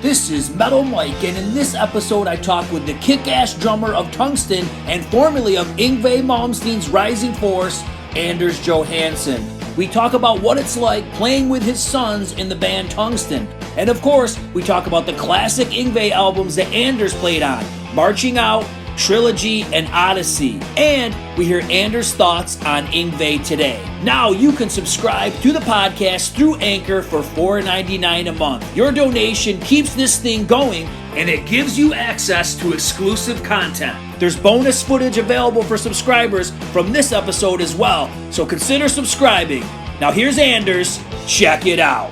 This is Metal Mike, and in this episode I talk with the kick-ass drummer of Tungsten and formerly of Yngwie Malmsteen's Rising Force, Anders Johansson. We talk about what it's like playing with his sons in the band Tungsten. And of course, we talk about the classic Yngwie albums that Anders played on, Marching Out, Trilogy, and Odyssey. And we hear Anders' thoughts on Yngwie today. Now you can subscribe to the podcast through Anchor for $4.99 a month. Your donation keeps this thing going, and it gives you access to exclusive content. There's bonus footage available for subscribers from this episode as well, so consider subscribing. Now here's Anders. Check it out.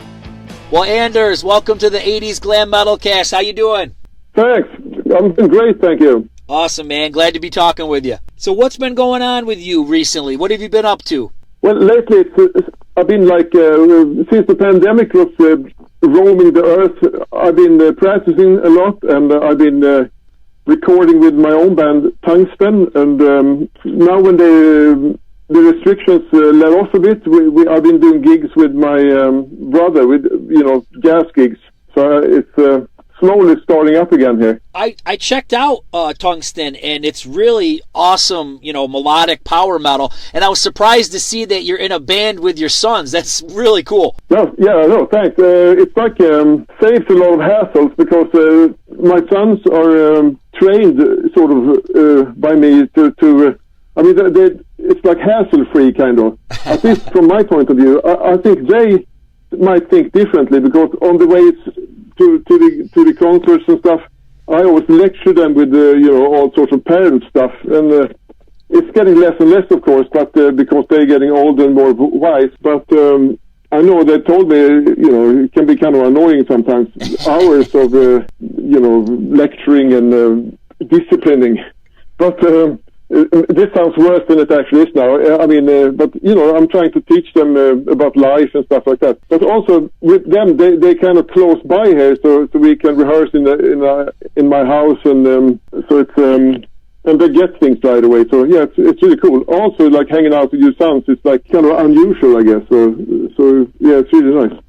Well, Anders, welcome to the 80's Glam Metalcast. How you doing? Thanks. I'm doing great, thank you. Awesome, man. Glad to be talking with you. So what's been going on with you recently? What have you been up to? Well, lately I've been since the pandemic was roaming the earth, I've been practicing a lot, and I've been recording with my own band, Tungsten, and now when the restrictions let off a bit, I've been doing gigs with my brother, with gas gigs. So it's slowly starting up again here. I checked out Tungsten, and it's really awesome, melodic power metal, and I was surprised to see that you're in a band with your sons. That's really cool. No, thanks. It's like saves a lot of hassles, because my sons are trained sort of by me to it's like hassle-free kind of. At least from my point of view. I think they might think differently, because on the way to the concerts and stuff, I always lecture them with all sorts of parent stuff, and it's getting less and less, of course, but because they're getting older and more wise. But I know they told me it can be kind of annoying sometimes, hours of lecturing and disciplining. But this sounds worse than it actually is now. But I'm trying to teach them about life and stuff like that. But also with them, they kind of close by here, so we can rehearse in my house, and so it's and they get things right away. So yeah, it's really cool. Also, like hanging out with your sons, it's like kind of unusual, I guess. So yeah, it's really nice.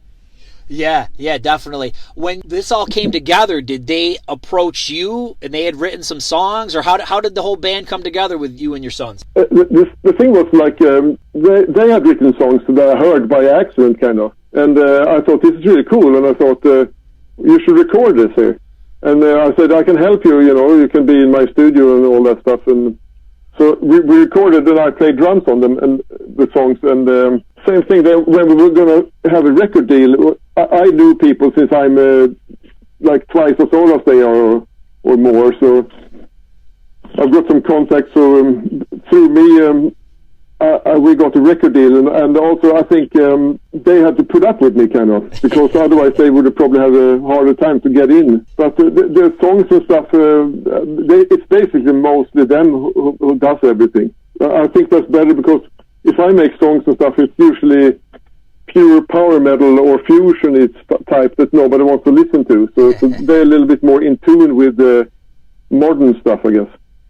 Yeah, definitely. When this all came together, did they approach you and they had written some songs, or how did the whole band come together with you and your sons? The thing was like they had written songs that I heard by accident, kind of, and I thought this is really cool, and I thought you should record this here. And I said, I can help you. You can be in my studio and all that stuff. And so we recorded, and I played drums on them and the songs. And same thing that when we were going to have a record deal, I knew people since I'm like twice as old as they are or more. So I've got some contacts. So through me, we got a record deal. And also I think they had to put up with me, kind of, because otherwise they would have probably had a harder time to get in. But the songs and stuff, it's basically mostly them who does everything. I think that's better, because if I make songs and stuff, it's usually pure power metal or fusion type that nobody wants to listen to. So they're a little bit more in tune with the modern stuff, I guess.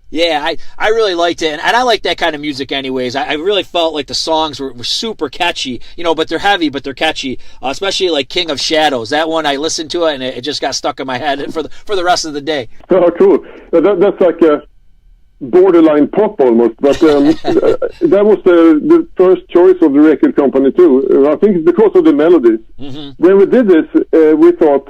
Yeah, I really liked it, and I like that kind of music anyways. I really felt like the songs were super catchy, but they're heavy, but they're catchy, especially like King of Shadows. That one, I listened to it, and it just got stuck in my head for the rest of the day. Oh, cool. That's like a borderline pop almost, but that was the first choice of the record company too. I think it's because of the melodies. Mm-hmm. When we did this, we thought,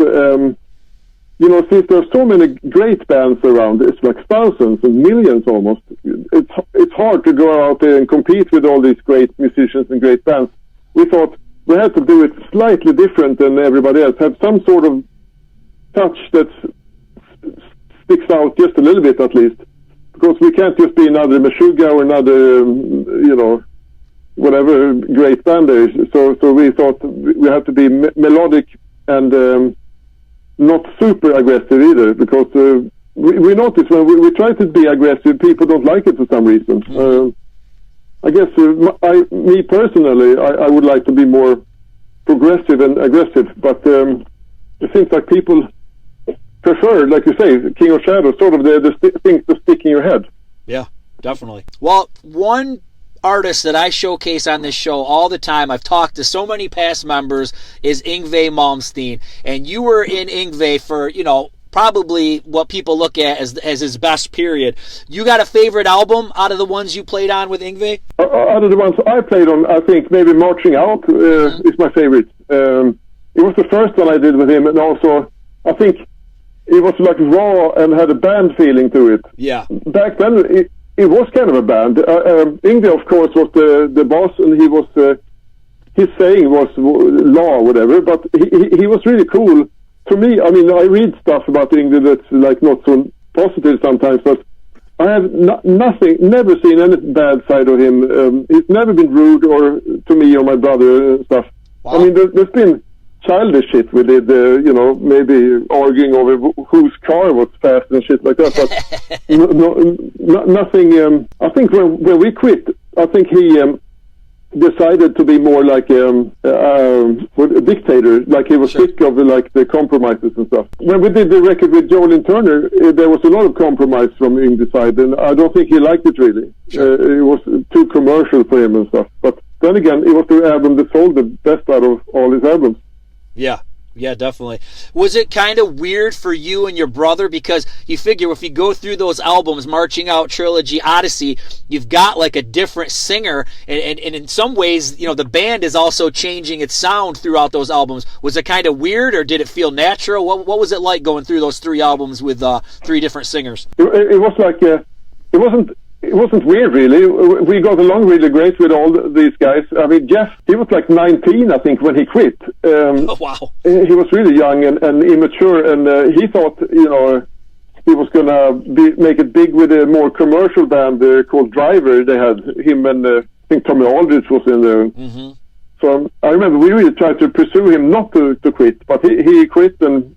since there's so many great bands around, it's like thousands and millions almost, it's hard to go out there and compete with all these great musicians and great bands. We thought we had to do it slightly different than everybody else, have some sort of touch that sticks out just a little bit at least. Because we can't just be another Meshuggah or another, whatever great band there is. So we thought we have to be melodic and not super aggressive either. Because we noticed when we try to be aggressive, people don't like it for some reason. I guess me personally, I would like to be more progressive and aggressive. But it seems like people prefer, like you say, King of Shadows, sort of the things that stick in your head. Yeah, definitely. Well, one artist that I showcase on this show all the time, I've talked to so many past members, is Yngwie Malmsteen. And you were in Yngwie for, probably what people look at as his best period. You got a favorite album out of the ones you played on with Yngwie? Out of the ones I played on, I think maybe Marching Out is my favorite. It was the first one I did with him, and also I think it was like raw and had a band feeling to it. Yeah. Back then, it was kind of a band. Yngwie, of course, was the boss, and he was his saying was law or whatever, but he was really cool. To me, I mean, I read stuff about Yngwie that's like not so positive sometimes, but I have never seen any bad side of him. He's never been rude or to me or my brother and stuff. Wow. I mean, there's been childish shit we did, maybe arguing over whose car was fast and shit like that, but nothing. I think when we quit, I think he decided to be more like a dictator, like he was sick of the compromises and stuff. When we did the record with Joel Turner, there was a lot of compromise from Yngwie's side, and I don't think he liked it really. It was too commercial for him and stuff. But then again, it was the album that sold the best out of all his albums. Yeah, definitely. Was it kind of weird for you and your brother? Because you figure if you go through those albums, Marching Out, Trilogy, Odyssey, you've got like a different singer. And in some ways, the band is also changing its sound throughout those albums. Was it kind of weird, or did it feel natural? What was it like going through those 3 albums with 3 different singers? It was like, it wasn't weird, really. We got along really great with all these guys. I mean, Jeff, he was like 19, I think, when he quit. Oh, wow. He was really young and immature, and he thought, he was going to make it big with a more commercial band called Driver. They had him and I think Tommy Aldridge was in there. Mm-hmm. So I remember we really tried to pursue him not to quit, but he quit, and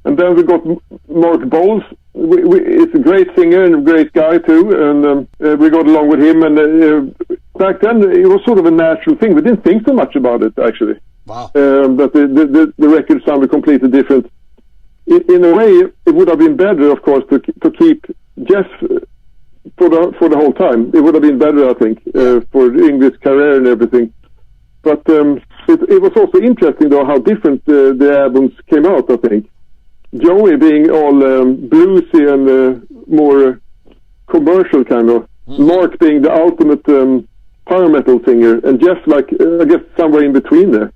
then we got Mark Bowles. He's a great singer and a great guy too, and we got along with him. And back then, it was sort of a natural thing. We didn't think so much about it, actually. Wow! But the record sounded completely different. In a way, it would have been better, of course, to keep Jeff for the whole time. It would have been better, I think, for Yngwie's career and everything. But it was also interesting, though, how different the albums came out, I think. Joey being all bluesy and more commercial kind of. Mm-hmm. Mark being the ultimate power metal singer, and Jeff, like, I guess somewhere in between there.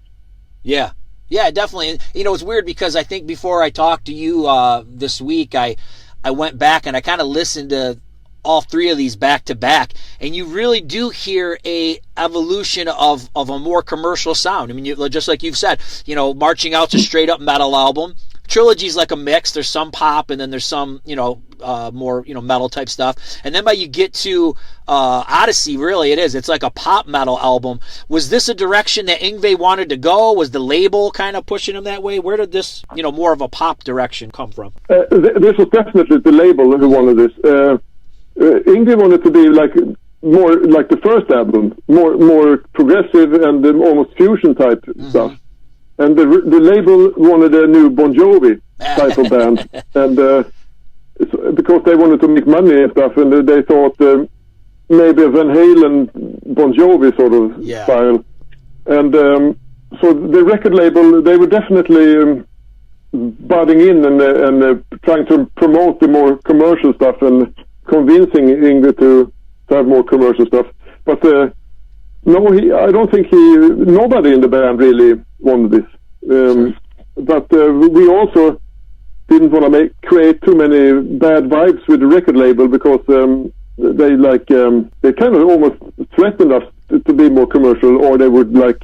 Yeah, definitely. It's weird because I think before I talked to you this week, I went back and I kind of listened to all 3 of these back to back, and you really do hear a evolution of a more commercial sound. I mean, just like you've said, Marching Out's a straight up metal album. Trilogy's like a mix. There's some pop, and then there's some, more, metal type stuff. And then by you get to Odyssey, really it is. It's like a pop metal album. Was this a direction that Yngwie wanted to go? Was the label kind of pushing him that way? Where did this, more of a pop direction come from? This was definitely the label who wanted this. Yngwie wanted to be like more like the first album, more progressive and almost fusion type stuff. And the label wanted a new Bon Jovi type of band, and because they wanted to make money and stuff, and they thought maybe a Van Halen, Bon Jovi sort of style. And so the record label, they were definitely butting in and trying to promote the more commercial stuff and convincing Yngwie to have more commercial stuff. But no, I don't think nobody in the band really wanted this. But we also didn't want to create too many bad vibes with the record label, because they kind of almost threatened us to be more commercial, or they would not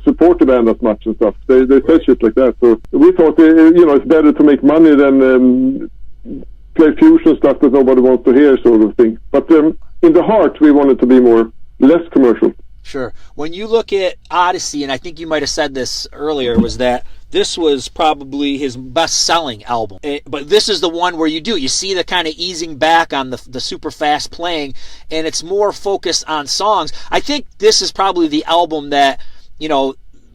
support the band as much and stuff. They said shit like that. So we thought it's better to make money than play fusion stuff that nobody wants to hear, sort of thing. But in the heart, we wanted to be less commercial. Sure. When you look at Odyssey, and I think you might have said this earlier, was that this was probably his best-selling album. But this is the one where you see the kind of easing back on the super fast playing, and it's more focused on songs. I think this is probably the album that,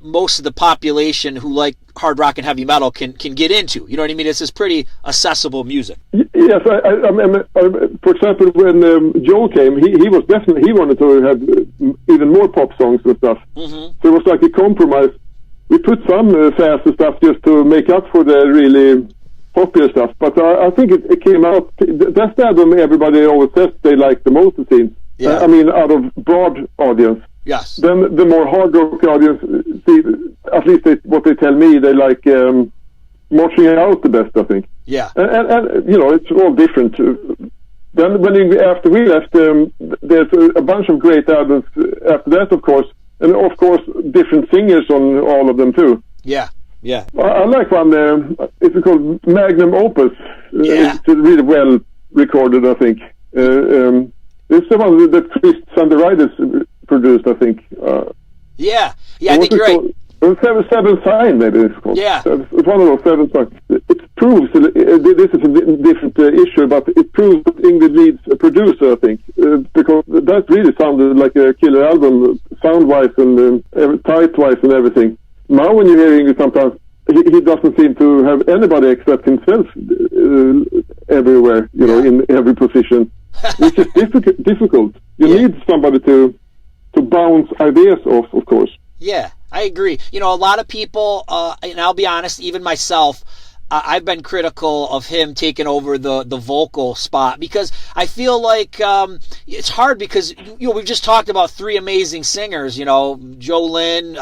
most of the population who like hard rock and heavy metal can get into. You know what I mean? It's this pretty accessible music. Yes, I mean, for example, when Joel came, he was definitely, he wanted to have even more pop songs and stuff. Mm-hmm. So it was like a compromise. We put some faster stuff just to make up for the really popular stuff, but I think it came out. That's the album everybody always says they like the most, it seems. Yeah. I mean, out of broad audience. Yes. Then the more hard rock audience, see, at least what they tell me, they like Marching Out the best, I think. Yeah. And you know, it's all different. Then after we left, there's a bunch of great albums after that, of course, and of course different singers on all of them too. Yeah. Yeah. I like one. It's called Magnum Opus. Yeah. It's really well recorded, I think. It's the one that Chris Sanderidis produced, I think. Yeah, I think you're right. Seven Sign, maybe it's called. Yeah. It's one of those 7 songs. It proves, this is a different issue, but it proves that Yngwie needs a producer, I think, because that really sounded like a killer album, sound-wise and tight-wise and everything. Now when you hear Yngwie sometimes, he doesn't seem to have anybody except himself everywhere, you know, in every position, which is difficult. You need somebody to bounce ideas off, of course. Yeah, I agree. You know, a lot of people, and I'll be honest, even myself, I've been critical of him taking over the vocal spot because I feel like it's hard because, you know, we've just talked about 3 amazing singers, you know, Joe Lynn,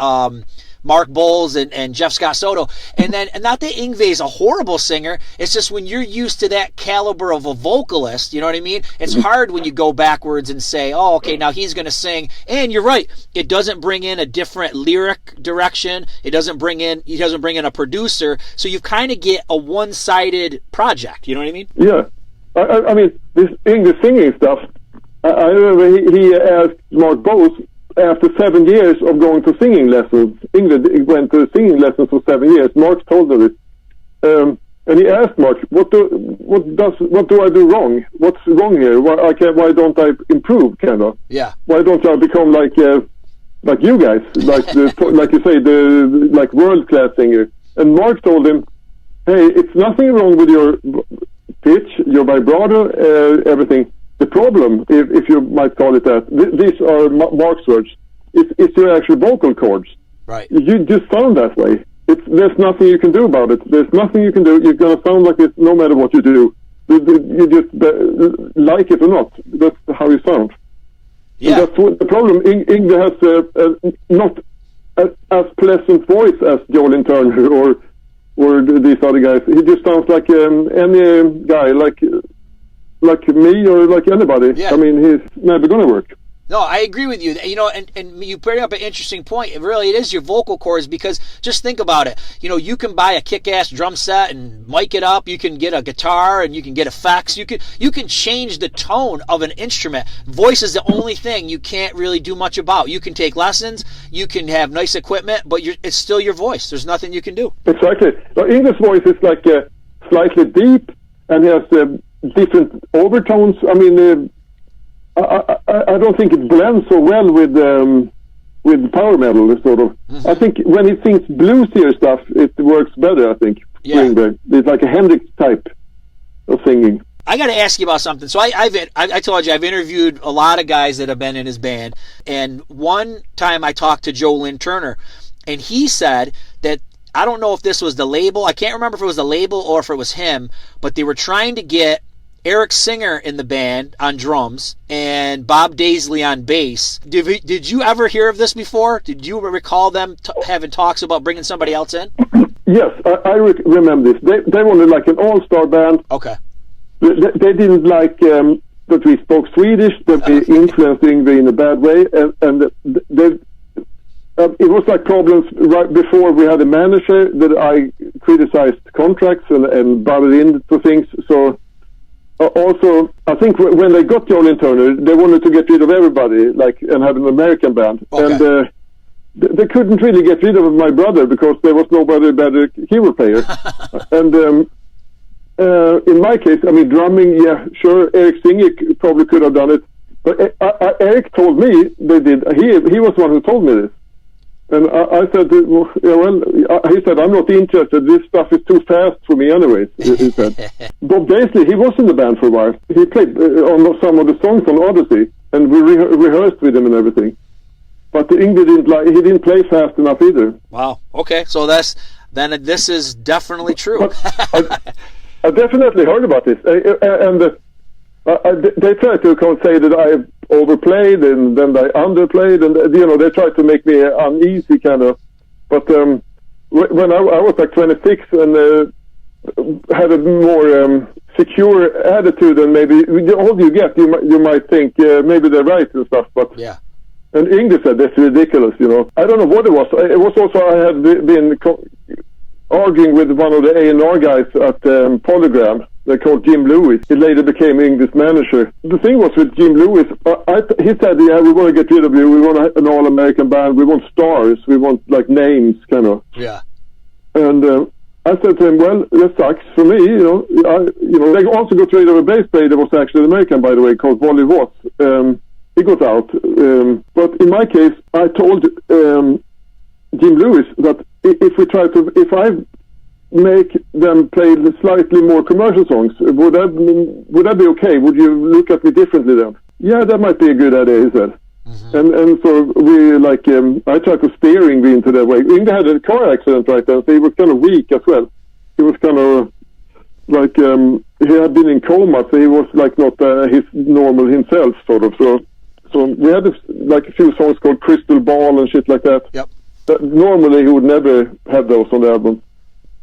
Mark Bowles and Jeff Scott Soto. And not that Yngwie is a horrible singer, it's just when you're used to that caliber of a vocalist, you know what I mean? It's hard when you go backwards and say, oh, okay, now he's going to sing. And you're right, it doesn't bring in a different lyric direction. He doesn't bring in a producer. So you kind of get a one-sided project, you know what I mean? Yeah. I mean, this Yngwie singing stuff, I remember he asked Mark Bowles, after 7 years of going to singing lessons, Yngwie went to singing lessons for 7 years. Mark told him it, and he asked Mark, "What do I do wrong? What's wrong here? Why don't I improve? Kind of. Yeah. Why don't I become like you guys, like like you say, like world class singer?" And Mark told him, "Hey, it's nothing wrong with your pitch, your vibrato, everything. The problem, if you might call it that, these are Mark's words, it's your actual vocal cords. Right. You just sound that way. There's nothing you can do about it. There's nothing you can do. You're going to sound like this no matter what you do. You just like it or not. That's how you sound." Yeah. And that's what the problem. Yngwie has not as pleasant voice as Joel Turner or these other guys. He just sounds like any guy, like me or like anybody. Yeah. I mean, he's never going to work. No, I agree with you. You know, and you bring up an interesting point. It is your vocal cords because just think about it. You know, you can buy a kick-ass drum set and mic it up. You can get a guitar and you can get effects. You can change the tone of an instrument. Voice is the only thing you can't really do much about. You can take lessons. You can have nice equipment, but it's still your voice. There's nothing you can do. Exactly. Well, English voice is like slightly deep and has different overtones. I mean, I don't think it blends so well with power metal, sort of. Mm-hmm. I think when he sings bluesier stuff, it works better, I think. Yeah. It's like a Hendrix type of singing. I got to ask you about something. So I told you I've interviewed a lot of guys that have been in his band, and one time I talked to Joe Lynn Turner, and he said that, I don't know if this was the label, I can't remember if it was the label or if it was him, but they were trying to get Eric Singer in the band on drums and Bob Daisley on bass. Did you ever hear of this before? Did you recall them having talks about bringing somebody else in? Yes, I remember this. They wanted like an all-star band. Okay. They didn't like that we spoke Swedish, that we influenced Yngwie in a bad way, and it was like problems right before we had a manager that I criticized contracts and butted into things. So also, I think when they got Joel Turner, they wanted to get rid of everybody, and have an American band. Okay. And they couldn't really get rid of my brother because there was nobody better keyboard player. And in my case, I mean, drumming, yeah, sure, Eric Singer probably could have done it. But Eric told me they did. He was the one who told me this. And I said, he said, I'm not interested. This stuff is too fast for me anyway, he said. But basically, he was in the band for a while. He played on some of the songs on Odyssey, and we rehearsed with him and everything. But Yngwie he didn't play fast enough either. Wow. Okay, so this is definitely true. I definitely heard about this. And they tried to say that I overplayed and then I underplayed, and they tried to make me uneasy kind of. But when I was like 26 and had a more secure attitude, and maybe the older you get, you might think maybe they're right and stuff. But yeah. And Yngwie said that's ridiculous. I don't know what it was. It was also I had been arguing with one of the A&R guys at Polygram. They're called Jim Lewis. He later became Yngwie's manager. The thing was with Jim Lewis, he said, yeah, we want to get rid of you. We want an all-American band. We want stars. We want, like, names, kind of. Yeah. And I said to him, well, that sucks for me, They also got rid of a bass player that was actually an American, by the way, called Wally Watts. He got out. But in my case, I told Jim Lewis that if I make them play slightly more commercial songs, would that be okay? Would you look at me differently then? Yeah, that might be a good idea, he said. Mm-hmm. And so we I tried to steer Yngwie into that way. Yngwie had a car accident right then, so he was kind of weak as well. He was kind of like he had been in coma, so he was like not his normal himself, sort of. So we had a few songs called Crystal Ball and shit like that. Yep. Normally he would never have those on the album.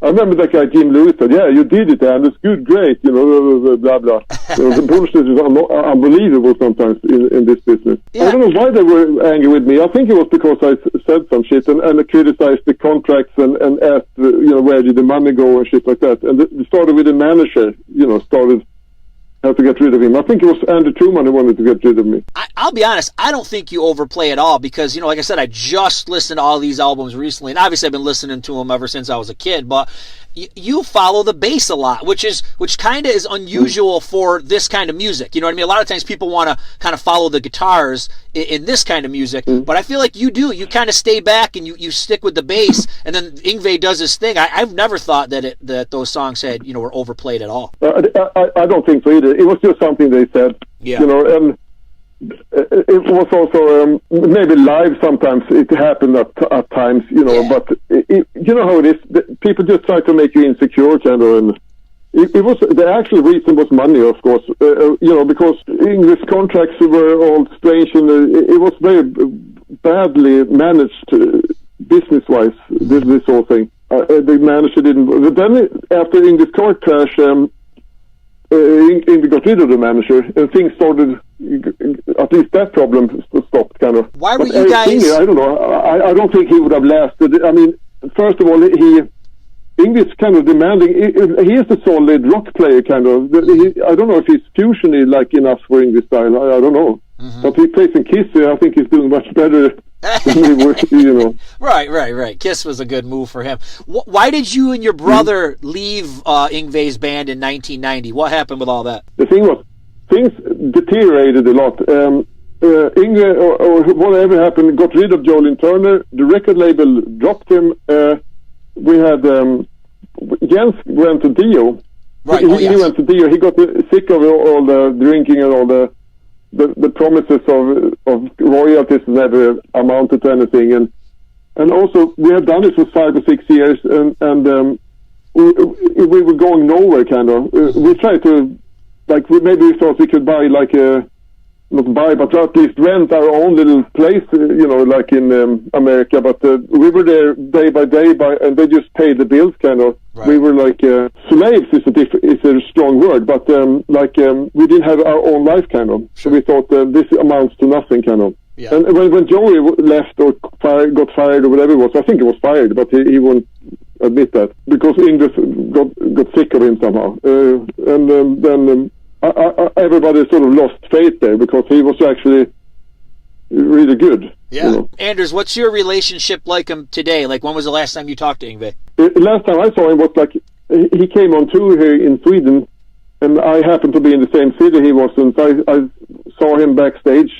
I remember that guy Jim Lewis said, yeah, you did it, and it's good, great, blah, blah. The bullshit is unbelievable sometimes in this business. Yeah. I don't know why they were angry with me. I think it was because I said some shit and criticized the contracts and asked, where did the money go and shit like that. And it started with the manager, had to get rid of him. I think it was Andrew Truman who wanted to get rid of me. I'll be honest, I don't think you overplay at all because, like I said, I just listened to all these albums recently, and obviously I've been listening to them ever since I was a kid, but you follow the bass a lot, which kind of is unusual for this kind of music. You know what I mean? A lot of times people want to kind of follow the guitars in this kind of music, but I feel like you do. You kind of stay back and you stick with the bass, and then Yngwie does his thing. I've never thought that those songs were overplayed at all. I don't think so either. It was just something they said. Yeah. And it was also maybe live sometimes it happened at times, but you know how it is. People just try to make you insecure, kind of, and it was the actual reason was money, of course, because English contracts were all strange, and it was very badly managed business-wise, this whole thing. The manager didn't. But then after English car crash, Yngwie got rid of the manager, and things started. At least that problem stopped, kind of. Why were you guys? Yngwie, I don't know. I don't think he would have lasted. I mean, first of all, Yngwie's kind of demanding. He is a solid rock player, kind of. I don't know if he's fusiony like enough for Yngwie style. I don't know. Mm-hmm. But he plays in Kiss. I think he's doing much better. Right. Kiss was a good move for him. Why did you and your brother leave Yngwie's band in 1990? What happened with all that? The thing was, things deteriorated a lot. Yngwie, or whatever happened, got rid of Jolene Turner. The record label dropped him. We had Jens went to Dio. Right. He went to Dio. He got sick of all the drinking and all the promises of royalties never amounted to anything, and also we had done it for 5 or 6 years, and we were going nowhere, kind of. We tried to, maybe we thought we could buy not buy, but at least rent our own little place, like in America. But we were there day by day, and they just paid the bills, kind of. Right. We were like slaves is a strong word, but we didn't have our own life, kind of. Sure. So we thought this amounts to nothing, kind of. Yeah. And when Joey left or got fired or whatever it was, I think he was fired, but he wouldn't admit that because English got sick of him somehow, and then. Everybody sort of lost faith there because he was actually really good. Yeah. Anders, what's your relationship like him today? Like, when was the last time you talked to Yngwie? Last time I saw him was he came on tour here in Sweden, and I happened to be in the same city he was, and I saw him backstage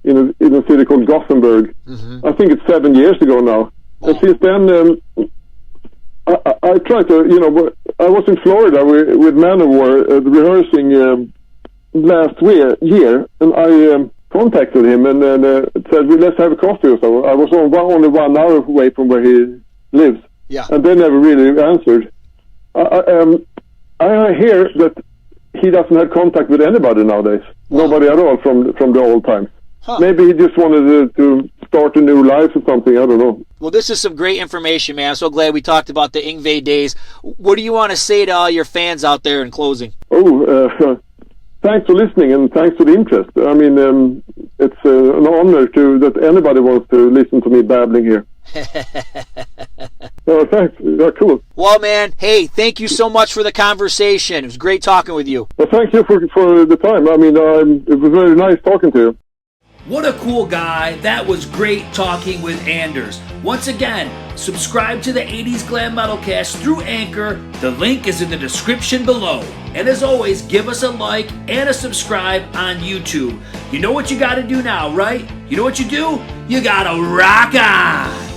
in a city called Gothenburg. I think it's 7 years ago now. And since then, I tried to, I was in Florida with Manowar rehearsing last year, and I contacted him and said, well, let's have a coffee or so. I was only 1 hour away from where he lives. Yeah. And they never really answered. I hear that he doesn't have contact with anybody nowadays. Wow. Nobody at all from the old times. Huh. Maybe he just wanted to start a new life or something. I don't know. Well, this is some great information, man. I'm so glad we talked about the Yngwie days. What do you want to say to all your fans out there in closing? Thanks for listening and thanks for the interest. I mean, it's an honor that anybody wants to listen to me babbling here. Thanks. Yeah, cool. Well, man, hey, thank you so much for the conversation. It was great talking with you. Well, thank you for the time. I mean, it was very nice talking to you. What a cool guy. That was great talking with Anders. Once again, subscribe to the 80's Glam Metalcast through Anchor. The link is in the description below. And as always, give us a like and a subscribe on YouTube. You know what you gotta do now, right? You know what you do? You gotta rock on!